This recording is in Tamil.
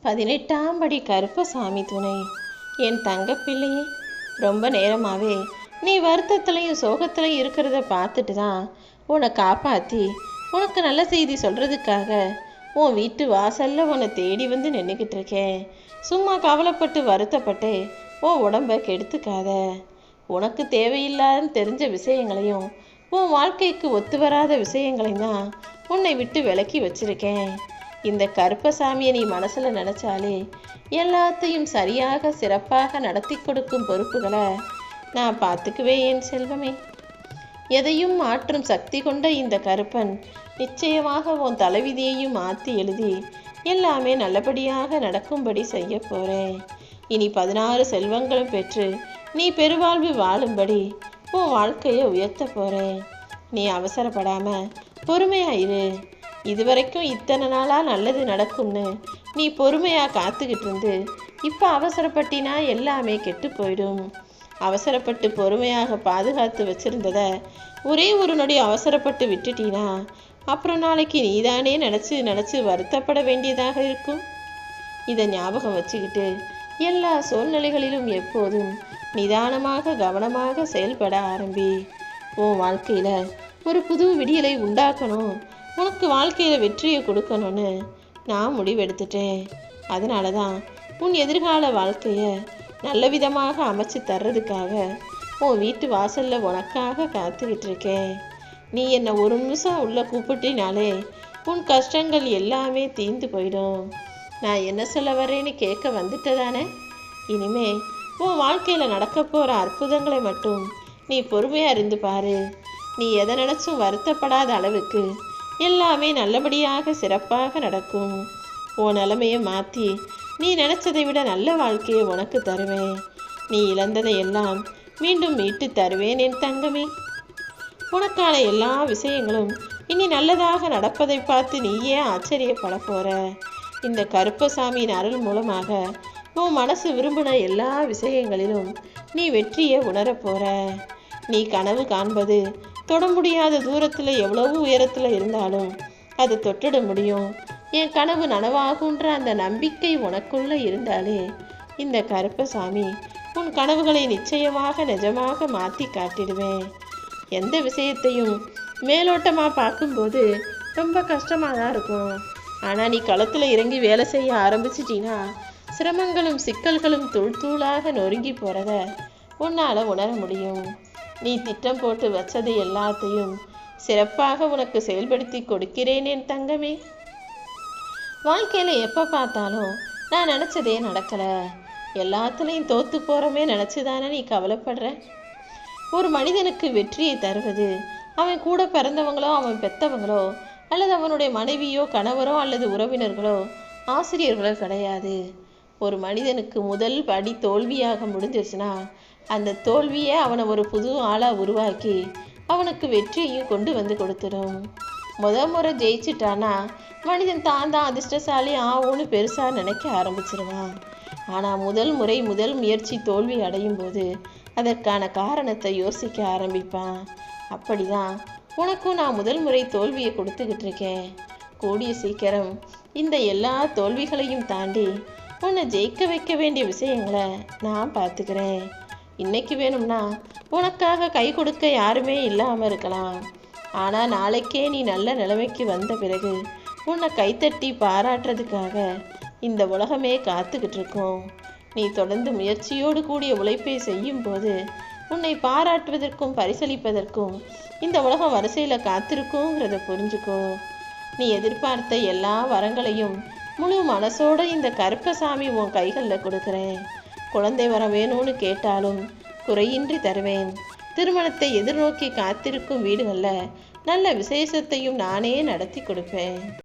18ஆம் படி கருப்பசாமி துணை. என் தங்கப்பிள்ளையே, ரொம்ப நேரமாகவே நீ வருத்தத்துலையும் சோகத்துலையும் இருக்கிறத பார்த்துட்டு தான் உன்னை காப்பாற்றி உனக்கு நல்ல செய்தி சொல்கிறதுக்காக உன் வீட்டு வாசலில் உன்னை தேடி வந்து நின்றுக்கிட்டு இருக்கேன். சும்மா கவலைப்பட்டு வருத்தப்பட்டு உன் உடம்பை கெடுத்துக்காத. உனக்கு தேவையில்லாத தெரிஞ்ச விஷயங்களையும் உன் வாழ்க்கைக்கு ஒத்து வராத விஷயங்களையும் தான் உன்னை விட்டு விலக்கி வச்சிருக்கேன். இந்த கருப்பசாமியை நீ மனசில் நினச்சாலே எல்லாத்தையும் சரியாக சிறப்பாக நடத்தி கொடுக்கும் பொறுப்புகளை நான் பார்த்துக்குவேன் என் செல்வமே. எதையும் மாற்றும் சக்தி கொண்ட இந்த கருப்பன் நிச்சயமாக உன் தலைவிதியையும் மாற்றி எழுதி எல்லாமே நல்லபடியாக நடக்கும்படி செய்ய போகிறேன். இனி 16 செல்வங்களும் பெற்று நீ பெருவாழ்வு வாழும்படி உன் வாழ்க்கையை உயர்த்த போகிறேன். நீ அவசரப்படாமல் பொறுமையாயிரு. இதுவரைக்கும் இத்தனை நாளாக நல்லது நடக்கும்னு நீ பொறுமையாக காத்துக்கிட்டு இருந்து இப்போ அவசரப்பட்டினா எல்லாமே கெட்டு போயிடும். அவசரப்பட்டு பொறுமையாக பாதுகாத்து வச்சுருந்தத ஒரே ஒரு நொடி அவசரப்பட்டு விட்டுட்டினா அப்புறம் நாளைக்கு நீதானே நினச்சி வருத்தப்பட வேண்டியதாக இருக்கும். இதை ஞாபகம் வச்சுக்கிட்டு எல்லா சூழ்நிலைகளிலும் எப்போதும் நிதானமாக கவனமாக செயல்பட ஆரம்பி. உன் வாழ்க்கையில் ஒரு புது விடியலை உண்டாக்கணும், உனக்கு வாழ்க்கையில் வெற்றியை கொடுக்கணும்னு நான் முடிவெடுத்துட்டேன். அதனால தான் உன் எதிர்கால வாழ்க்கையை நல்ல விதமாக அமைச்சு தர்றதுக்காக உன் வீட்டு வாசலில் உனக்காக காத்துக்கிட்டு இருக்கேன். நீ என்னை ஒரு நிமிஷம் உள்ளே கூப்பிட்டினாலே உன் கஷ்டங்கள் எல்லாமே தீர்ந்து போயிடும். நான் என்ன சொல்ல வரேன்னு கேட்க வந்துட்டதானே? இனிமே உன் வாழ்க்கையில் நடக்க போகிற அற்புதங்களை மட்டும் நீ பொறுமையாக இருந்து பாரு. நீ எதை நினச்சும் வருத்தப்படாத அளவுக்கு எல்லாமே நல்லபடியாக சிறப்பாக நடக்கும். உன் நிலைமையை மாற்றி நீ நினச்சதை விட நல்ல வாழ்க்கையை உனக்கு தருவேன். நீ இழந்ததை எல்லாம் மீண்டும் மீட்டு தருவேன் என் தங்கமே. உனக்கான எல்லா விஷயங்களும் இனி நல்லதாக நடப்பதை பார்த்து நீயே ஆச்சரியப்பட போற. இந்த கருப்பசாமியின் அருள் மூலமாக உன் மனசு விரும்பின எல்லா விஷயங்களிலும் நீ வெற்றியை உணரப் போற. நீ கனவு காண்பது தொட முடியாத தூரத்தில் எவ்வளவு உயரத்தில் இருந்தாலும் அது தொட்டுட முடியும். என் கனவு நனவாகுன்ற அந்த நம்பிக்கை உனக்குள்ள இருந்தாலே இந்த கருப்பசாமி உன் கனவுகளை நிச்சயமாக நிஜமாக மாற்றி காட்டிடுவேன். எந்த விஷயத்தையும் மேலோட்டமாக பார்க்கும்போது ரொம்ப கஷ்டமாக தான் இருக்கும். ஆனால் நீ களத்தில் இறங்கி வேலை செய்ய ஆரம்பிச்சிட்டினா சிரமங்களும் சிக்கல்களும் தூள் தூளாக நொறுங்கி போகிறத உன்னால் உணர முடியும். நீ திட்டம் போட்டு வச்சது எல்லாத்தையும் சிறப்பாக உனக்கு செயல்படுத்தி கொடுக்கிறேன் என் தங்கமே. வாழ்க்கையில் எப்போ பார்த்தாலும் நான் நினச்சதே நடக்கலை, எல்லாத்துலேயும் தோற்று போகிறமே நினச்சிதானே நீ கவலைப்படுற? ஒரு மனிதனுக்கு வெற்றியை தருவது அவன் கூட பிறந்தவங்களோ அவன் பெற்றவங்களோ அல்லது அவனுடைய மனைவியோ கணவரோ அல்லது உறவினர்களோ ஆசிரியர்களோ கிடையாது. ஒரு மனிதனுக்கு முதல் படி தோல்வியாக முடிஞ்சிருச்சுன்னா அந்த தோல்வியை அவனை ஒரு புது ஆளாக உருவாக்கி அவனுக்கு வெற்றியையும் கொண்டு வந்து கொடுத்துடும். முறை ஜெயிச்சிட்டானா மனிதன் தான் அதிர்ஷ்டசாலி ஆகும்னு பெருசாக நினைக்க ஆரம்பிச்சிருவான். ஆனால் முதல் முயற்சி தோல்வி அடையும் போது அதற்கான காரணத்தை யோசிக்க ஆரம்பிப்பான். அப்படிதான் உனக்கும் நான் முதல் முறை தோல்வியை கொடுத்துக்கிட்டு இருக்கேன். கூடிய சீக்கிரம் இந்த எல்லா தோல்விகளையும் தாண்டி உன்னை ஜெயிக்க வைக்க வேண்டிய விஷயங்களை நான் பார்த்துக்கிறேன். இன்னைக்கு வேணும்னா உனக்காக கை கொடுக்க யாருமே இல்லாமல் இருக்கலாம். ஆனால் நாளைக்கே நீ நல்ல நிலைமைக்கு வந்த பிறகு உன்னை கைத்தட்டி பாராட்டுறதுக்காக இந்த உலகமே காத்துக்கிட்டு இருக்கும். நீ தொடர்ந்து முயற்சியோடு கூடிய உழைப்பை செய்யும் போது உன்னை பாராட்டுவதற்கும் பரிசளிப்பதற்கும் இந்த உலகம் வரிசையில் காத்திருக்குங்கிறத புரிஞ்சுக்கோ. நீ எதிர்பார்த்த எல்லா வரங்களையும் முழு மனசோட இந்த கருப்பசாமி உன் கைகளில் கொடுக்குறேன். குழந்தை வர வேணும்னு கேட்டாலும் குறையின்றி தருவேன். திருமணத்தை எதிர்நோக்கி காத்திருக்கும் வீடுகளில் நல்ல விசேஷத்தையும் நானே நடத்தி கொடுப்பேன்.